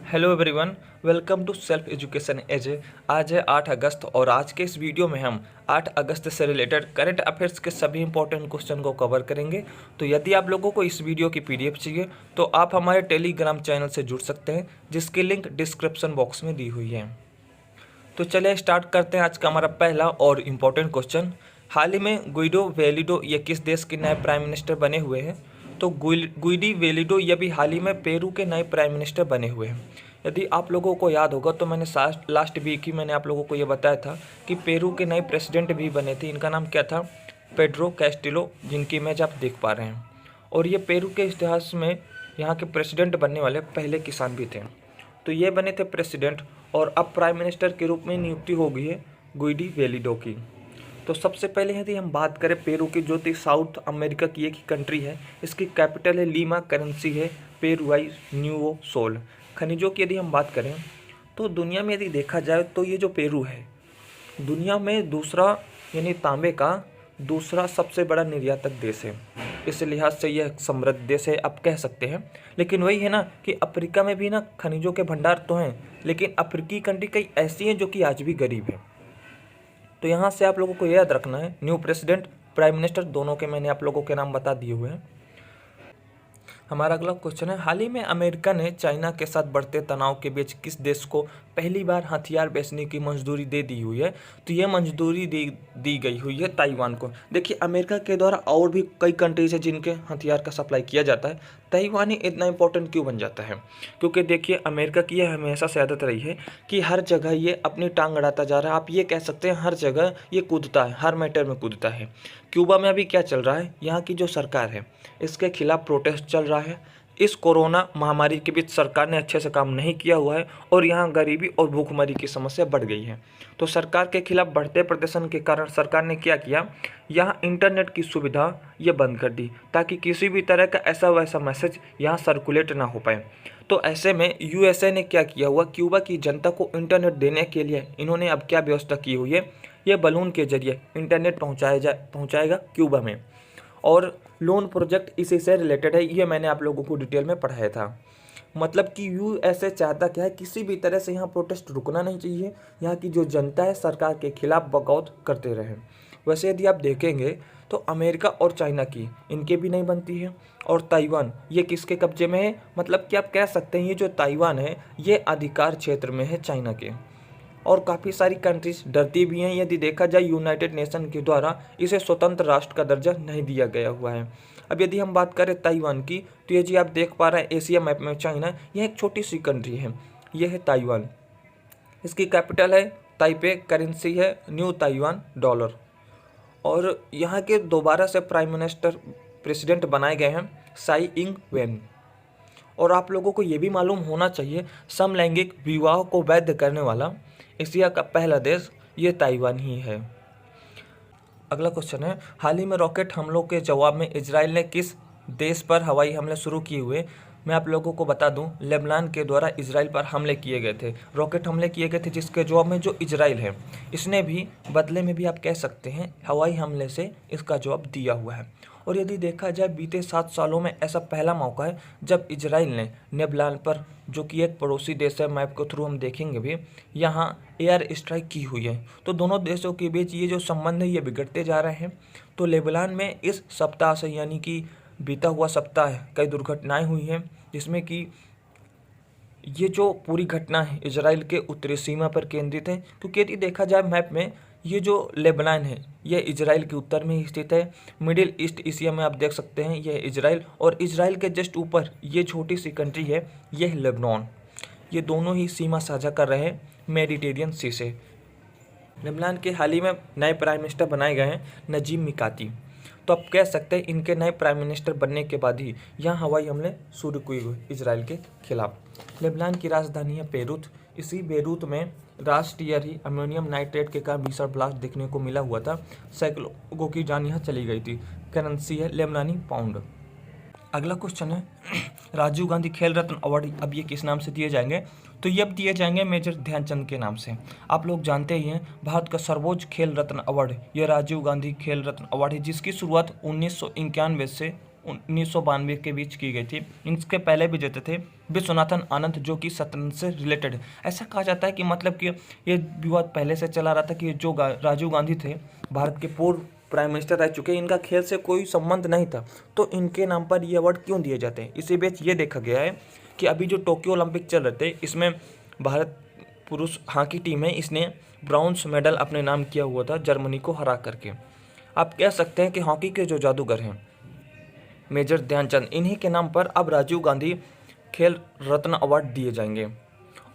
Hello everyone, welcome to self education AJ. आज है 8 अगस्त और आज के इस वीडियो में हम 8 अगस्त से रिलेटेड करंट अफेयर्स के सभी इंपॉर्टेंट क्वेश्चन को कवर करेंगे। तो यदि आप लोगों को इस वीडियो की पीडीएफ चाहिए तो आप हमारे टेलीग्राम चैनल से जुड़ सकते हैं, जिसकी लिंक डिस्क्रिप्शन बॉक्स में दी हुई है। तो चलिए स्टार्ट करते हैं आज का हमारा पहला और इम्पोर्टेंट क्वेश्चन। हाल ही में गुइडो वेलिडो ये किस देश के नए प्राइम मिनिस्टर बने हुए हैं? तो गुइडी वेलिडो ये भी हाल ही में पेरू के नए प्राइम मिनिस्टर बने हुए हैं। यदि आप लोगों को याद होगा तो मैंने लास्ट वीक ही मैंने आप लोगों को ये बताया था कि पेरू के नए प्रेसिडेंट भी बने थे। इनका नाम क्या था? पेड्रो कैस्टिलो, जिनकी इमेज आप देख पा रहे हैं। और ये पेरू के इतिहास में यहाँ के प्रेसिडेंट बनने वाले पहले किसान भी थे। तो ये बने थे प्रेसिडेंट और अब प्राइम मिनिस्टर के रूप में नियुक्ति हो गई है गुइडी वेलिडो की। तो सबसे पहले यदि हम बात करें पेरू की, जो कि साउथ अमेरिका की एक कंट्री है, इसकी कैपिटल है लीमा, करेंसी है पेरुआई न्यूओ सोल। खनिजों की यदि हम बात करें तो दुनिया में यदि देखा जाए तो ये जो पेरू है दुनिया में दूसरा यानी तांबे का दूसरा सबसे बड़ा निर्यातक देश है। इस लिहाज से यह समृद्ध देश है आप कह सकते हैं। लेकिन वही है ना कि अफ्रीका में भी ना खनिजों के भंडार तो हैं, लेकिन अफ्रीकी कंट्री कई ऐसी हैं जो कि आज भी गरीब है। तो यहाँ से आप लोगों को याद रखना है, न्यू प्रेसिडेंट प्राइम मिनिस्टर दोनों के मैंने आप लोगों के नाम बता दिए हुए हैं। हमारा अगला क्वेश्चन है, हाल ही में अमेरिका ने चाइना के साथ बढ़ते तनाव के बीच किस देश को पहली बार हथियार बेचने की मंजूरी दे दी हुई है? तो ये मंजूरी दी गई हुई है ताइवान को। देखिए, अमेरिका के द्वारा और भी कई कंट्रीज है जिनके हथियार का सप्लाई किया जाता है, ताइवान ही इतना इंपॉर्टेंट क्यों बन जाता है? क्योंकि देखिए, अमेरिका की यह हमेशा से आदत रही है कि हर जगह ये अपनी टांग अड़ाता जा रहा है। आप ये कह सकते हैं हर जगह ये कूदता है, हर मैटर में कूदता है। क्यूबा में अभी क्या चल रहा है? यहाँ की जो सरकार है इसके खिलाफ प्रोटेस्ट चल रहा है। इस कोरोना महामारी के बीच सरकार ने अच्छे से काम नहीं किया हुआ है और यहाँ गरीबी और भूखमरी की समस्या बढ़ गई है। तो सरकार के खिलाफ बढ़ते प्रदर्शन के कारण सरकार ने क्या किया, यहाँ इंटरनेट की सुविधा ये बंद कर दी ताकि किसी भी तरह का ऐसा वैसा मैसेज यहाँ सर्कुलेट ना हो पाए। तो ऐसे में यूएसए ने क्या किया हुआ, क्यूबा की जनता को इंटरनेट देने के लिए इन्होंने अब क्या व्यवस्था की हुई है, ये बलून के जरिए इंटरनेट पहुँचाएगा क्यूबा में। और लोन प्रोजेक्ट इसी से रिलेटेड है, ये मैंने आप लोगों को डिटेल में पढ़ाया था। मतलब कि यूएसए चाहता क्या है, किसी भी तरह से यहाँ प्रोटेस्ट रुकना नहीं चाहिए, यहाँ की जो जनता है सरकार के खिलाफ बगावत करते रहे। वैसे यदि आप देखेंगे तो अमेरिका और चाइना की इनके भी नहीं बनती है। और ताइवान ये किसके कब्जे में है? मतलब कि आप कह सकते हैं ये जो ताइवान है ये अधिकार क्षेत्र में है चाइना के। और काफ़ी सारी कंट्रीज डरती भी हैं। यदि देखा जाए यूनाइटेड नेशन के द्वारा इसे स्वतंत्र राष्ट्र का दर्जा नहीं दिया गया हुआ है। अब यदि हम बात करें ताइवान की तो ये जी आप देख पा रहे हैं एशिया मैप में चाइना, यह एक छोटी सी कंट्री है, यह है ताइवान। इसकी कैपिटल है ताइपे, करेंसी है न्यू ताइवान डॉलर। और यहाँ के दोबारा से प्राइम मिनिस्टर प्रेसिडेंट बनाए गए हैं साई इंग वेन। और आप लोगों को ये भी मालूम होना चाहिए, समलैंगिक विवाह को वैध करने वाला एशिया का पहला देश ये ताइवान ही है। अगला क्वेश्चन है, हाल ही में रॉकेट हमलों के जवाब में इजराइल ने किस देश पर हवाई हमले शुरू किए हुए? मैं आप लोगों को बता दूं, लेबनान के द्वारा इजराइल पर हमले किए गए थे, रॉकेट हमले किए गए थे, जिसके जवाब में जो इजराइल है इसने भी बदले में भी आप कह सकते हैं हवाई हमले से इसका जवाब दिया हुआ है। और यदि देखा जाए बीते 7 सालों में ऐसा पहला मौका है जब इजराइल ने लेबनान पर, जो कि एक पड़ोसी देश है, मैप के थ्रू हम देखेंगे भी, यहाँ एयर स्ट्राइक की हुई है। तो दोनों देशों के बीच ये जो संबंध है ये बिगड़ते जा रहे हैं। तो लेबनान में इस सप्ताह से यानी कि बीता हुआ सप्ताह कई दुर्घटनाएं हुई हैं, जिसमें कि ये जो पूरी घटना है इजराइल के उत्तरी सीमा पर केंद्रित है। क्योंकि यदि देखा जाए मैप में ये जो लेबनान है ये इजराइल के उत्तर में स्थित है। मिडिल ईस्ट एशिया में आप देख सकते हैं ये इजराइल, और इजराइल के जस्ट ऊपर ये छोटी सी कंट्री है ये है लेबनान। ये दोनों ही सीमा साझा कर रहे हैं मेडिटेरियन सी से। लेबनान के हाल ही में नए प्राइम मिनिस्टर बनाए गए हैं नजीब मिकाती। तो आप कह सकते हैं इनके नए प्राइम मिनिस्टर बनने के बाद ही यहाँ हवाई हमले शुरू किए हुए इजराइल के खिलाफ। लेबनान की राजधानी है बेरूत। इसी बेरूत में राष्ट्रीय ही अमोनियम नाइट्रेट के कारण भीषण ब्लास्ट देखने को मिला हुआ था। सैकड़ों लोगों की जान यहाँ चली गई थी। करेंसी है लेबनानी पाउंड। अगला क्वेश्चन है, राजीव गांधी खेल रत्न अवार्ड अब ये किस नाम से दिए जाएंगे? तो ये अब दिए जाएंगे मेजर ध्यानचंद के नाम से। आप लोग जानते ही हैं भारत का सर्वोच्च खेल रत्न अवार्ड ये राजीव गांधी खेल रत्न अवार्ड है, जिसकी शुरुआत 1991 से 1992 के बीच की गई थी। इसके पहले भी जीते थे विश्वनाथन आनंद, जो कि शतरंज से रिलेटेड है। ऐसा कहा जाता है कि मतलब कि ये विवाद पहले से चला रहा था कि जो राजीव गांधी थे, भारत के पूर्व प्राइम मिनिस्टर रह चुके, इनका खेल से कोई संबंध नहीं था, तो इनके नाम पर ये अवार्ड क्यों दिए जाते हैं। इसी बीच ये देखा गया है कि अभी जो टोक्यो ओलंपिक चल रहे थे, इसमें भारत पुरुष हॉकी टीम है, इसने ब्रॉन्ज मेडल अपने नाम किया हुआ था जर्मनी को हरा करके। आप कह सकते हैं कि हॉकी के जो जादूगर हैं मेजर ध्यानचंद, इन्हीं के नाम पर अब राजीव गांधी खेल रत्न अवार्ड दिए जाएंगे।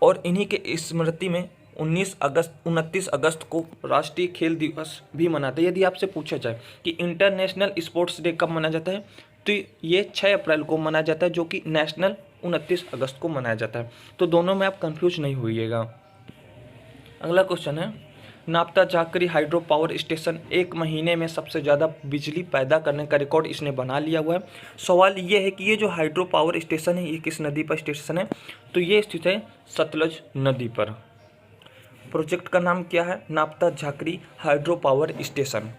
और इन्हीं के स्मृति में 29 अगस्त को राष्ट्रीय खेल दिवस भी मनाते हैं। यदि आपसे पूछा जाए कि इंटरनेशनल स्पोर्ट्स डे कब मनाया जाता है, तो ये 6 अप्रैल को मनाया जाता है, जो कि नेशनल 29 अगस्त को मनाया जाता है। तो दोनों में आप कंफ्यूज नहीं होइएगा। अगला क्वेश्चन है, नापता झाकरी हाइड्रो पावर स्टेशन 1 महीने में सबसे ज़्यादा बिजली पैदा करने का रिकॉर्ड इसने बना लिया हुआ है। सवाल ये है कि ये जो हाइड्रो पावर स्टेशन है, ये किस नदी पर स्टेशन है, तो ये स्थित है सतलज नदी पर। प्रोजेक्ट का नाम क्या है, नापता झाकरी हाइड्रो पावर स्टेशन।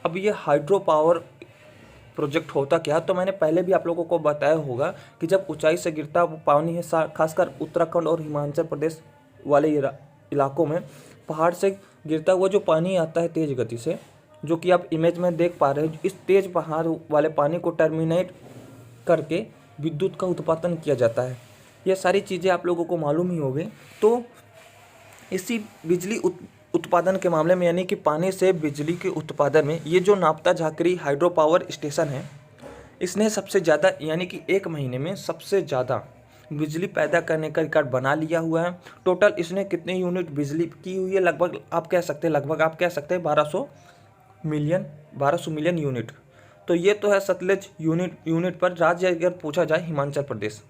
अब ये हाइड्रो पावर प्रोजेक्ट होता क्या, तो मैंने पहले भी आप लोगों को बताया होगा कि जब ऊंचाई से गिरता वो पानी है, खासकर उत्तराखंड और हिमाचल प्रदेश वाले इलाकों में पहाड़ से गिरता हुआ जो पानी आता है तेज़ गति से, जो कि आप इमेज में देख पा रहे हैं, इस तेज़ पहाड़ वाले पानी को टर्मिनेट करके विद्युत का उत्पादन किया जाता है। ये सारी चीज़ें आप लोगों को मालूम ही होगी। तो इसी बिजली उत्पादन के मामले में, यानी कि पानी से बिजली के उत्पादन में, ये जो नापता झाकरी हाइड्रो पावर स्टेशन है, इसने सबसे ज़्यादा, यानी कि 1 महीने में सबसे ज़्यादा बिजली पैदा करने का रिकॉर्ड बना लिया हुआ है। टोटल इसने कितने यूनिट बिजली की हुई है, लगभग आप कह सकते हैं 1200 मिलियन यूनिट। तो ये तो है सतलज यूनिट पर। राज्य अगर पूछा जाए, हिमाचल प्रदेश।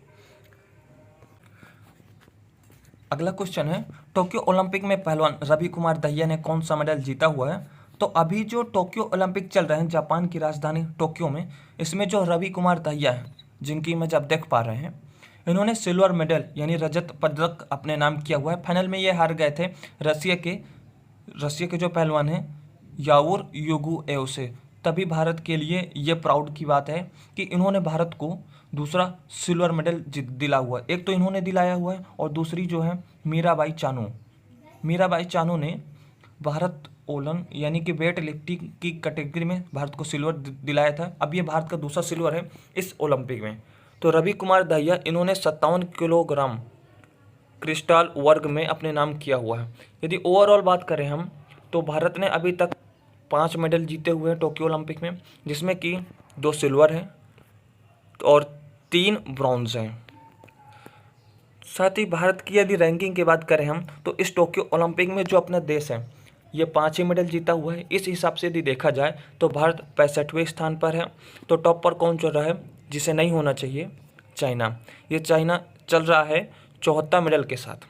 अगला क्वेश्चन है, टोक्यो ओलंपिक में पहलवान रवि कुमार दहिया ने कौन सा मेडल जीता हुआ है। तो अभी जो टोक्यो ओलंपिक चल रहे हैं जापान की राजधानी टोक्यो में, इसमें जो रवि कुमार दहिया है, जिनकी इमेज आप देख पा रहे हैं, इन्होंने सिल्वर मेडल यानी रजत पदक अपने नाम किया हुआ है। फाइनल में ये हार गए थे रशिया के जो पहलवान हैं यावुर युगुएव से। तभी भारत के लिए ये प्राउड की बात है कि इन्होंने भारत को दूसरा सिल्वर मेडल दिला हुआ है। एक तो इन्होंने दिलाया हुआ है, और दूसरी जो है मीराबाई चानू ने भारत ओलन यानी कि वेट लिफ्टिंग की कैटेगरी में भारत को सिल्वर दिलाया था। अब ये भारत का दूसरा सिल्वर है इस ओलंपिक में। तो रवि कुमार दहिया, इन्होंने 57 किलोग्राम क्रिस्टल वर्ग में अपने नाम किया हुआ है। यदि ओवरऑल बात करें हम, तो भारत ने अभी तक 5 मेडल जीते हुए हैं टोक्यो ओलंपिक में, जिसमें कि 2 सिल्वर हैं और 3 ब्रॉन्ज हैं। साथ ही भारत की यदि रैंकिंग की बात करें हम, तो इस टोक्यो ओलंपिक में जो अपना देश है, ये 5 ही मेडल जीता हुआ है। इस हिसाब से यदि देखा जाए तो भारत 65वें स्थान पर है। तो टॉप पर कौन चल रहा है, जिसे नहीं होना चाहिए, चाइना। ये चाइना चल रहा है 74 मेडल के साथ।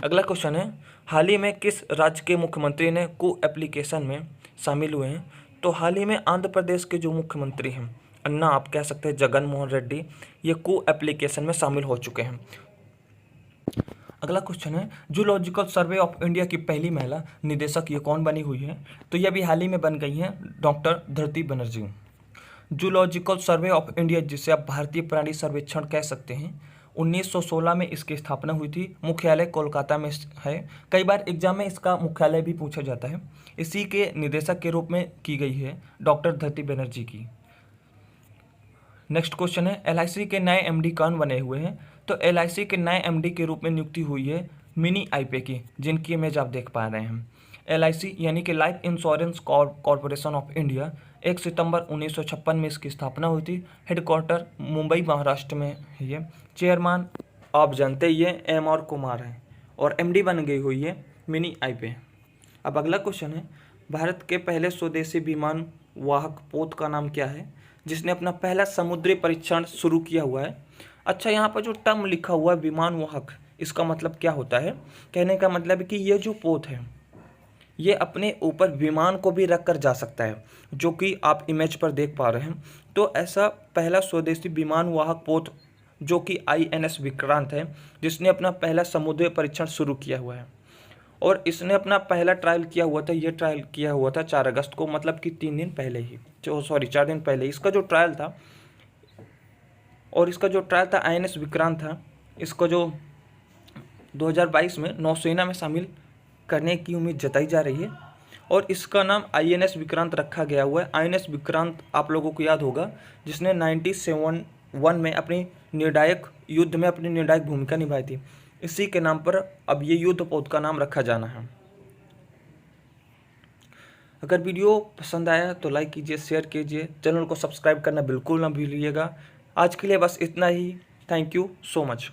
अगला क्वेश्चन है, हाल ही में किस राज्य के मुख्यमंत्री ने कू एप्लीकेशन में शामिल हुए हैं। तो हाल ही में आंध्र प्रदेश के जो मुख्यमंत्री हैं, अन्ना आप कह सकते हैं जगन मोहन रेड्डी, ये कू एप्लीकेशन में शामिल हो चुके हैं। अगला क्वेश्चन है, जूलॉजिकल सर्वे ऑफ इंडिया की पहली महिला निदेशक ये कौन बनी हुई है। तो ये अभी हाल ही में बन गई हैं डॉक्टर धरती Banerjee. Zoological survey of India, जिसे आप भारतीय प्राणी सर्वेक्षण कह सकते हैं, 1916 में इसकी स्थापना हुई थी। मुख्यालय कोलकाता में है। कई बार एग्जाम में इसका मुख्यालय भी पूछा जाता है। इसी के निदेशक के रूप में की गई है डॉक्टर धरती बनर्जी की। नेक्स्ट क्वेश्चन है, LIC के नए MD कौन बने हुए हैं। तो LIC के नए MD के रूप में नियुक्ति हुई है मिनी आईपे की, जिनकी इमेज आप देख पा रहे हैं। LIC यानी कि life insurance corporation of India, 1 सितंबर 1956 में इसकी स्थापना हुई थी। हेडक्वार्टर मुंबई महाराष्ट्र में है ये। चेयरमैन आप जानते ही ये M.R. कुमार हैं, और MD बन गई हुई है मिनी आईपे। अब अगला क्वेश्चन है, भारत के पहले स्वदेशी विमान वाहक पोत का नाम क्या है, जिसने अपना पहला समुद्री परीक्षण शुरू किया हुआ है। अच्छा, यहाँ पर जो टर्म लिखा हुआ है विमान वाहक, इसका मतलब क्या होता है। कहने का मतलब है कि ये जो पोत है, ये अपने ऊपर विमान को भी रख कर जा सकता है, जो कि आप इमेज पर देख पा रहे हैं। तो ऐसा पहला स्वदेशी विमान वाहक पोत जो कि INS विक्रांत है, जिसने अपना पहला समुद्री परीक्षण शुरू किया हुआ है, और इसने अपना पहला ट्रायल किया हुआ था। ये ट्रायल किया हुआ था 4 अगस्त को, मतलब कि 3 दिन पहले ही, 4 दिन पहले। इसका जो ट्रायल था और इसका जो ट्रायल था INS विक्रांत था, इसको जो 2022 में नौसेना में शामिल करने की उम्मीद जताई जा रही है और इसका नाम INS विक्रांत रखा गया हुआ है। INS विक्रांत आप लोगों को याद होगा, जिसने 1971 में अपनी निर्णायक युद्ध में अपनी निर्णायक भूमिका निभाई थी। इसी के नाम पर अब ये युद्ध पोत का नाम रखा जाना है। अगर वीडियो पसंद आया तो लाइक कीजिए, शेयर कीजिए, चैनल को सब्सक्राइब करना बिल्कुल ना भूलिएगा। आज के लिए बस इतना ही। Thank you so much.